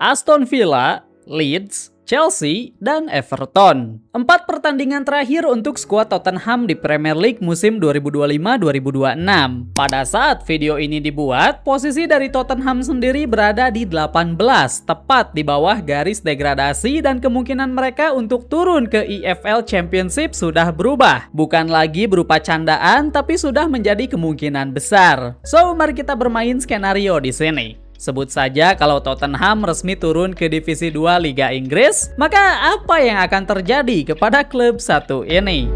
Aston Villa, Leeds, Chelsea, dan Everton. 4 pertandingan terakhir untuk skuad Tottenham di Premier League musim 2025-2026. Pada saat video ini dibuat, posisi dari Tottenham sendiri berada di 18, tepat di bawah garis degradasi, dan kemungkinan mereka untuk turun ke EFL Championship sudah berubah. Bukan lagi berupa candaan, tapi sudah menjadi kemungkinan besar. So, mari kita bermain skenario di sini. Sebut saja kalau Tottenham resmi turun ke Divisi 2 Liga Inggris, maka apa yang akan terjadi kepada klub satu ini?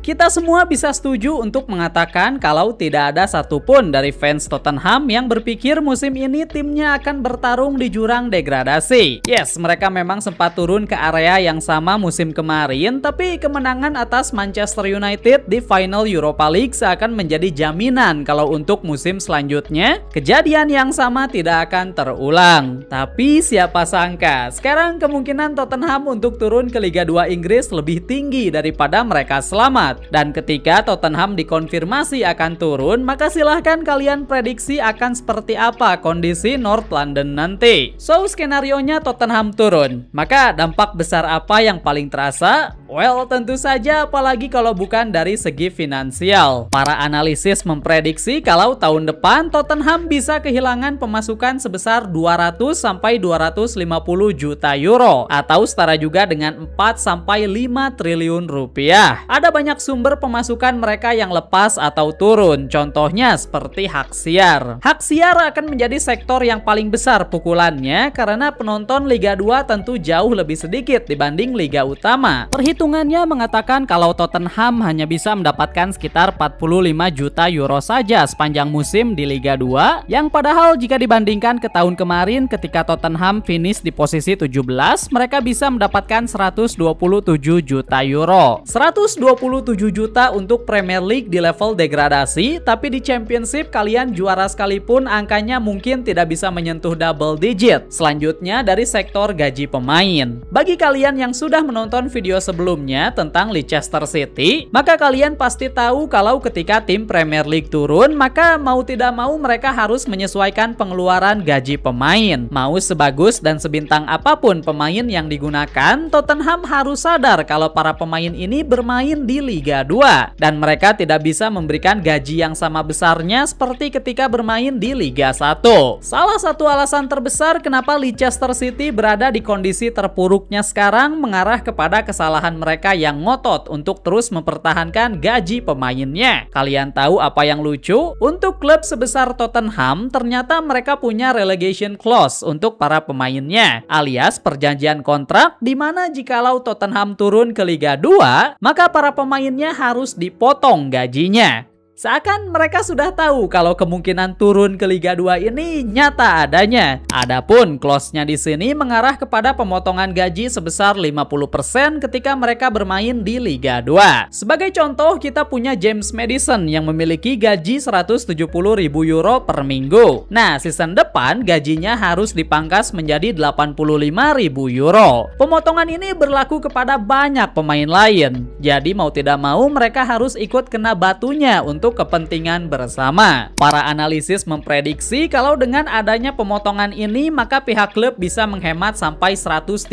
Kita semua bisa setuju untuk mengatakan kalau tidak ada satupun dari fans Tottenham yang berpikir musim ini timnya akan bertarung di jurang degradasi. Yes, mereka memang sempat turun ke area yang sama musim kemarin, tapi kemenangan atas Manchester United di final Europa League seakan menjadi jaminan kalau untuk musim selanjutnya, kejadian yang sama tidak akan terulang. Tapi siapa sangka, sekarang kemungkinan Tottenham untuk turun ke Liga 2 Inggris lebih tinggi daripada mereka selamat. Dan ketika Tottenham dikonfirmasi akan turun, maka silahkan kalian prediksi akan seperti apa kondisi North London nanti. So, skenarionya Tottenham turun. Maka dampak besar apa yang paling terasa? Well, tentu saja apalagi kalau bukan dari segi finansial. Para analisis memprediksi kalau tahun depan Tottenham bisa kehilangan pemasukan sebesar 200-250 juta euro atau setara juga dengan 4-5 triliun rupiah. Ada banyak sumber pemasukan mereka yang lepas atau turun, contohnya seperti hak siar. Hak siar akan menjadi sektor yang paling besar pukulannya karena penonton Liga 2 tentu jauh lebih sedikit dibanding Liga Utama. Perhitungannya mengatakan kalau Tottenham hanya bisa mendapatkan sekitar 45 juta euro saja sepanjang musim di Liga 2, yang padahal jika dibandingkan ke tahun kemarin ketika Tottenham finish di posisi 17, mereka bisa mendapatkan 127 juta euro. 127 juta untuk Premier League di level degradasi, tapi di Championship kalian juara sekalipun angkanya mungkin tidak bisa menyentuh double digit. Selanjutnya dari sektor gaji pemain. Bagi kalian yang sudah menonton video sebelumnya tentang Leicester City, maka kalian pasti tahu kalau ketika tim Premier League turun, maka mau tidak mau mereka harus menyesuaikan pengeluaran gaji pemain. Mau sebagus dan sebintang apapun pemain yang digunakan, Tottenham harus sadar kalau para pemain ini bermain di Liga 2 dan mereka tidak bisa memberikan gaji yang sama besarnya seperti ketika bermain di Liga 1. Salah satu alasan terbesar kenapa Leicester City berada di kondisi terpuruknya sekarang mengarah kepada kesalahan mereka yang ngotot untuk terus mempertahankan gaji pemainnya. Kalian tahu apa yang lucu? Untuk klub sebesar Tottenham, ternyata mereka punya relegation clause untuk para pemainnya, alias perjanjian kontrak di mana jikalau Tottenham turun ke Liga 2, maka para pemainnya harus dipotong gajinya. Seakan mereka sudah tahu kalau kemungkinan turun ke Liga 2 ini nyata adanya. Adapun clause-nya di sini mengarah kepada pemotongan gaji sebesar 50% ketika mereka bermain di Liga 2. Sebagai contoh, kita punya James Maddison yang memiliki gaji 170.000 euro per minggu. Nah, season depan gajinya harus dipangkas menjadi 85.000 euro. Pemotongan ini berlaku kepada banyak pemain lain. Jadi mau tidak mau mereka harus ikut kena batunya untuk kepentingan bersama. Para analisis memprediksi kalau dengan adanya pemotongan ini maka pihak klub bisa menghemat sampai 130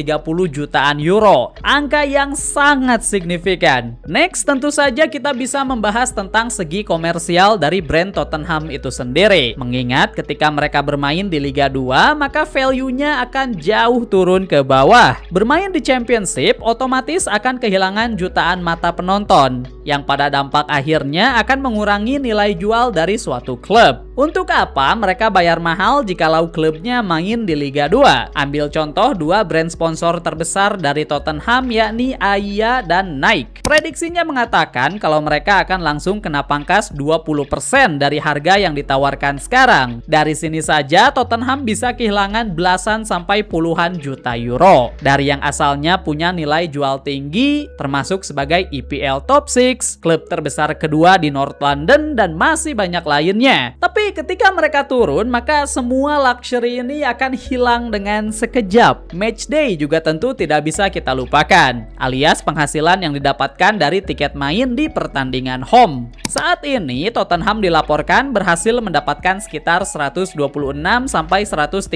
jutaan euro. Angka yang sangat signifikan. Next, tentu saja kita bisa membahas tentang segi komersial dari brand Tottenham itu sendiri. Mengingat ketika mereka bermain di Liga 2, maka value-nya akan jauh turun ke bawah. Bermain di Championship otomatis akan kehilangan jutaan mata penonton, yang pada dampak akhirnya akan mengurangi nilai jual dari suatu klub. Untuk apa mereka bayar mahal jikalau klubnya main di Liga 2? Ambil contoh dua brand sponsor terbesar dari Tottenham, yakni Aiya dan Nike. Prediksinya mengatakan kalau mereka akan langsung kena pangkas 20% dari harga yang ditawarkan sekarang. Dari sini saja Tottenham bisa kehilangan belasan sampai puluhan juta euro. Dari yang asalnya punya nilai jual tinggi, termasuk sebagai EPL Top 6, klub terbesar kedua di North London, London, dan masih banyak lainnya. Tapi ketika mereka turun, maka semua luxury ini akan hilang dengan sekejap. Matchday juga tentu tidak bisa kita lupakan, alias penghasilan yang didapatkan dari tiket main di pertandingan home. Saat ini Tottenham dilaporkan berhasil mendapatkan sekitar 126 sampai 135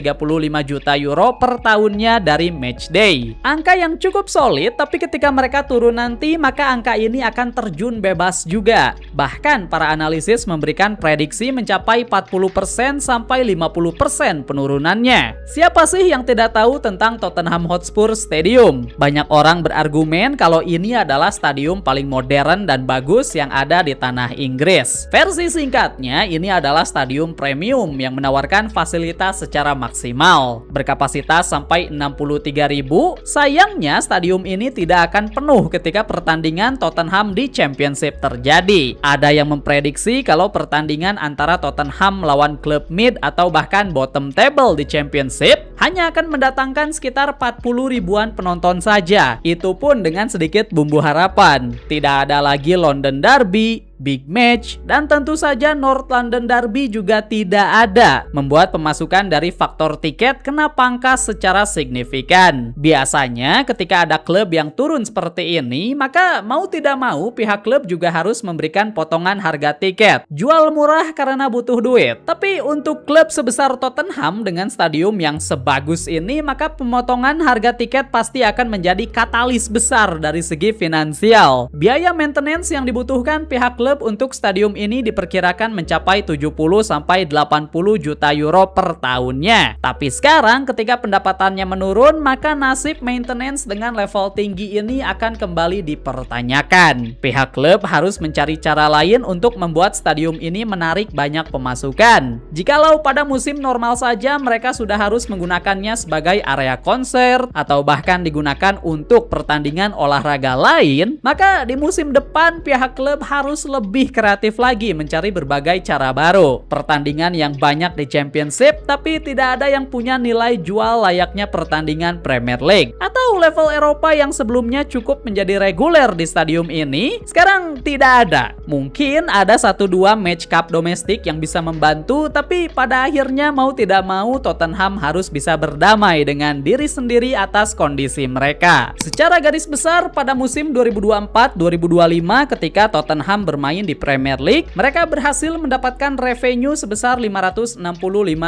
juta euro per tahunnya dari matchday. Angka yang cukup solid, tapi ketika mereka turun nanti, maka angka ini akan terjun bebas juga. Bahkan para analisis memberikan prediksi mencapai 40% sampai 50% penurunannya. Siapa sih yang tidak tahu tentang Tottenham Hotspur Stadium? Banyak orang berargumen kalau ini adalah stadium paling modern dan bagus yang ada di tanah Inggris. Versi singkatnya, ini adalah stadium premium yang menawarkan fasilitas secara maksimal, berkapasitas sampai 63.000. Sayangnya stadium ini tidak akan penuh ketika pertandingan Tottenham di Championship terjadi. Ada yang memprediksi kalau pertandingan antara Tottenham melawan klub mid atau bahkan bottom table di Championship hanya akan mendatangkan sekitar 40 ribuan penonton saja. Itu pun dengan sedikit bumbu harapan. Tidak ada lagi London Derby, big match, dan tentu saja North London Derby juga tidak ada, membuat pemasukan dari faktor tiket kena pangkas secara signifikan. Biasanya ketika ada klub yang turun seperti ini, maka mau tidak mau pihak klub juga harus memberikan potongan harga tiket. Jual murah karena butuh duit. Tapi untuk klub sebesar Tottenham dengan stadium yang sebagus ini, maka pemotongan harga tiket pasti akan menjadi katalis besar dari segi finansial. Biaya maintenance yang dibutuhkan pihak klub untuk stadium ini diperkirakan mencapai 70 sampai 80 juta euro per tahunnya. Tapi sekarang ketika pendapatannya menurun, maka nasib maintenance dengan level tinggi ini akan kembali dipertanyakan. Pihak klub harus mencari cara lain untuk membuat stadium ini menarik banyak pemasukan. Jikalau pada musim normal saja mereka sudah harus menggunakannya sebagai area konser atau bahkan digunakan untuk pertandingan olahraga lain, maka di musim depan pihak klub harus lebih kreatif lagi mencari berbagai cara baru. Pertandingan yang banyak di Championship tapi tidak ada yang punya nilai jual layaknya pertandingan Premier League. Atau level Eropa yang sebelumnya cukup menjadi reguler di stadium ini, sekarang tidak ada. Mungkin ada 1-2 match cup domestik yang bisa membantu, tapi pada akhirnya mau tidak mau Tottenham harus bisa berdamai dengan diri sendiri atas kondisi mereka. Secara garis besar pada musim 2024-2025 ketika Tottenham bermain di Premier League, mereka berhasil mendapatkan revenue sebesar 565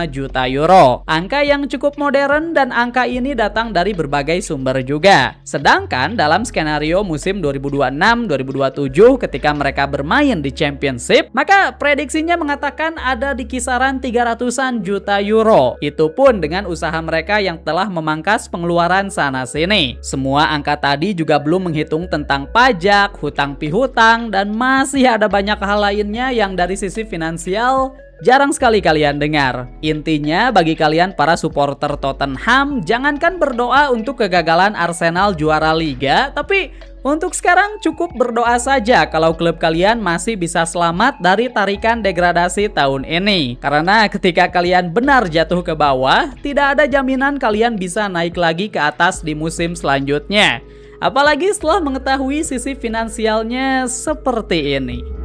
juta euro. Angka yang cukup modern dan angka ini datang dari berbagai sumber juga. Sedangkan dalam skenario musim 2026-2027 ketika mereka bermain di Championship, maka prediksinya mengatakan ada di kisaran 300-an juta euro. Itu pun dengan usaha mereka yang telah memangkas pengeluaran sana-sini. Semua angka tadi juga belum menghitung tentang pajak, hutang pihutang, dan masih ada banyak hal lainnya yang dari sisi finansial jarang sekali kalian dengar. Intinya bagi kalian para supporter Tottenham, jangankan berdoa untuk kegagalan Arsenal juara Liga, tapi untuk sekarang cukup berdoa saja kalau klub kalian masih bisa selamat dari tarikan degradasi tahun ini. Karena ketika kalian benar jatuh ke bawah, tidak ada jaminan kalian bisa naik lagi ke atas di musim selanjutnya. Apalagi setelah mengetahui sisi finansialnya seperti ini.